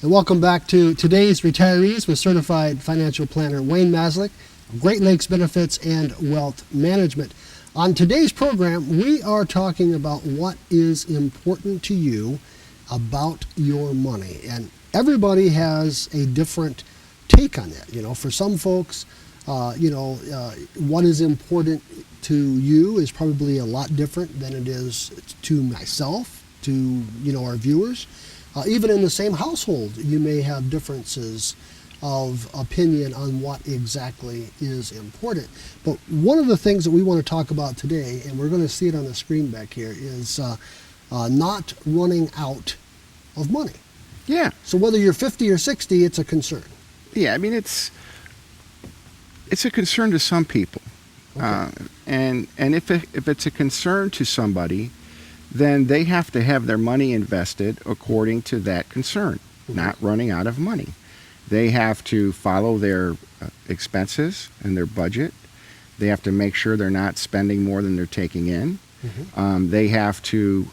And welcome back to today's Retirees with Certified Financial Planner Wayne Maslick, Great Lakes Benefits and Wealth Management. On today's program, we are talking about what is important to you about your money. And everybody has a different take on that. You know, for some folks, what is important to you is probably a lot different than it is to myself, to, our viewers. Even in the same household, you may have differences of opinion on what exactly is important. But one of the things that we want to talk about today, and we're going to see it on the screen back here, is not running out of money. Yeah. So whether you're 50 or 60, it's a concern. Yeah, I mean, it's a concern to some people. Okay. And if it's a concern to somebody, then they have to have their money invested according to that concern, not running out of money. They have to follow their expenses and their budget. They have to make sure they're not spending more than they're taking in. They have to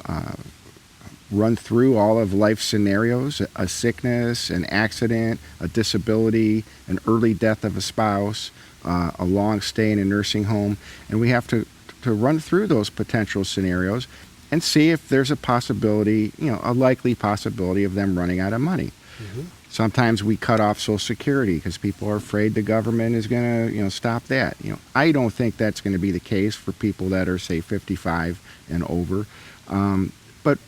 run through all of life scenarios, a sickness, an accident, a disability, an early death of a spouse, a long stay in a nursing home. And we have to run through those potential scenarios and see if there's a possibility, a likely possibility of them running out of money. Sometimes we cut off Social Security because people are afraid the government is going to, stop that. I don't think that's going to be the case for people that are, say, 55 and over. But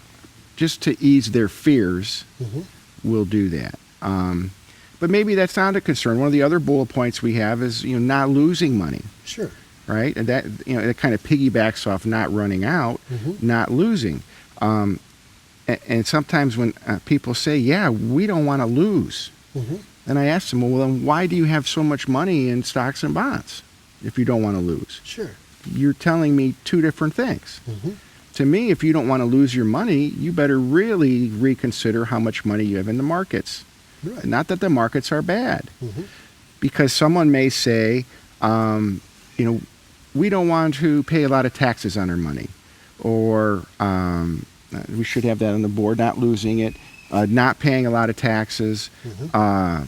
just to ease their fears, we'll do that. But maybe that's not a concern. One of the other bullet points we have is, not losing money. Sure. Right? And that, it kind of piggybacks off not running out, not losing. And sometimes when people say, yeah, we don't want to lose, then I ask them, well, then why do you have so much money in stocks and bonds if you don't want to lose? Sure. You're telling me two different things. To me, if you don't want to lose your money, you better really reconsider how much money you have in the markets. Right. Not that the markets are bad. Because someone may say, we don't want to pay a lot of taxes on our money, or we should have that on the board, not losing it, not paying a lot of taxes, and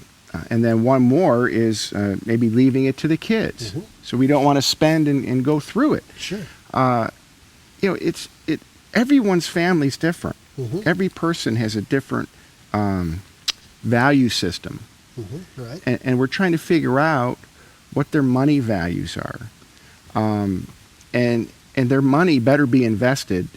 then one more is maybe leaving it to the kids. So we don't want to spend and go through it. Sure. Everyone's family's different. Every person has a different value system, Right. and we're trying to figure out what their money values are. And their money better be invested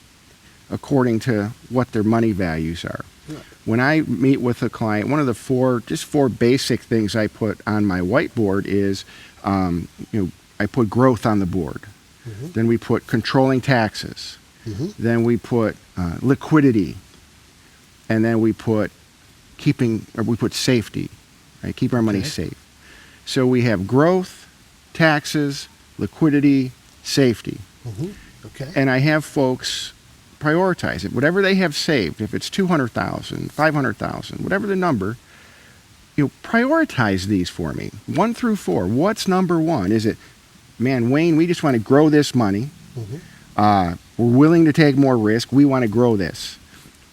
according to what their money values are. Right. When I meet with a client, one of the four basic things I put on my whiteboard is, I put growth on the board. Then we put controlling taxes. Then we put liquidity. And then we put safety, right? Keep our money safe. So we have growth, taxes, liquidity, safety. Okay. And I have folks prioritize it. Whatever they have saved, if it's $200,000, $500,000, whatever the number, prioritize these for me. 1 through 4. What's number one? Is it, man, Wayne, we just want to grow this money. We're willing to take more risk. We want to grow this.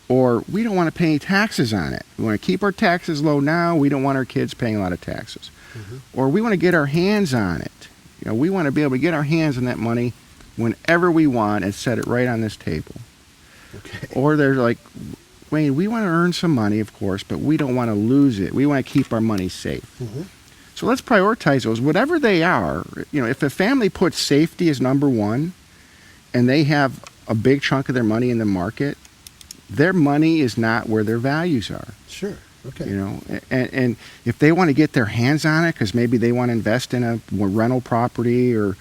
Or we don't want to pay any taxes on it. We want to keep our taxes low now. We don't want our kids paying a lot of taxes. Or we want to get our hands on it. We want to be able to get our hands on that money whenever we want and set it right on this table. Okay. Or they're like, Wayne, we want to earn some money, of course, but we don't want to lose it. We want to keep our money safe. So let's prioritize those. Whatever they are, if a family puts safety as number one and they have a big chunk of their money in the market, their money is not where their values are. Sure. Okay. And if they want to get their hands on it because maybe they want to invest in a rental property or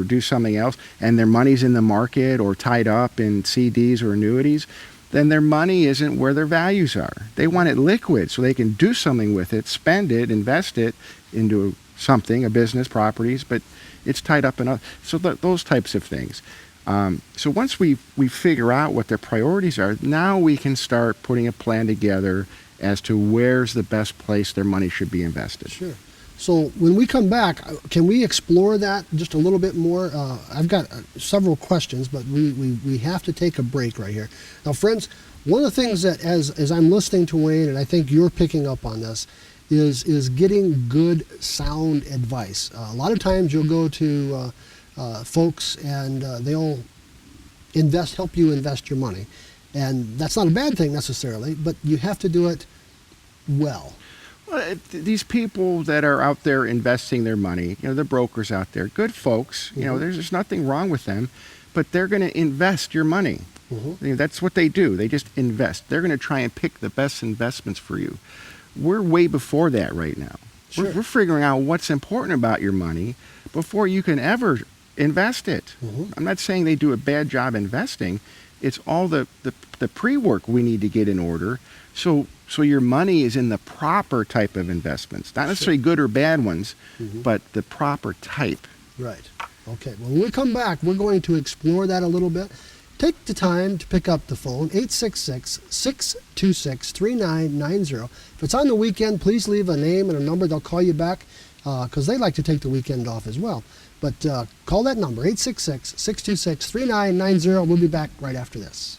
do something else, and their money's in the market or tied up in CDs or annuities, then their money isn't where their values are. They want it liquid so they can do something with it, spend it, invest it into something, a business, properties, but it's tied up in those types of things. So once we figure out what their priorities are, now we can start putting a plan together as to where's the best place their money should be invested. Sure. So when we come back, can we explore that just a little bit more? I've got several questions, but we have to take a break right here. Now, friends, One of the things that, as I'm listening to Wayne, and I think you're picking up on this, is getting good, sound advice. A lot of times you'll go to folks and they'll help you invest your money, and that's not a bad thing necessarily, but you have to do it well. Well, these people that are out there investing their money, the brokers out there, good folks, there's nothing wrong with them, but they're going to invest your money. That's what they do. They just invest. They're going to try and pick the best investments for you. We're way before that right now. Sure. We're figuring out what's important about your money before you can ever invest it. I'm not saying they do a bad job investing. It's all the pre-work we need to get in order so your money is in the proper type of investments. Not necessarily good or bad ones, but the proper type. Right. Okay. Well, when we come back, we're going to explore that a little bit. Take the time to pick up the phone, 866-626-3990. If it's on the weekend, please leave a name and a number. They'll call you back because they like to take the weekend off as well. But call that number, 866-626-3990. We'll be back right after this.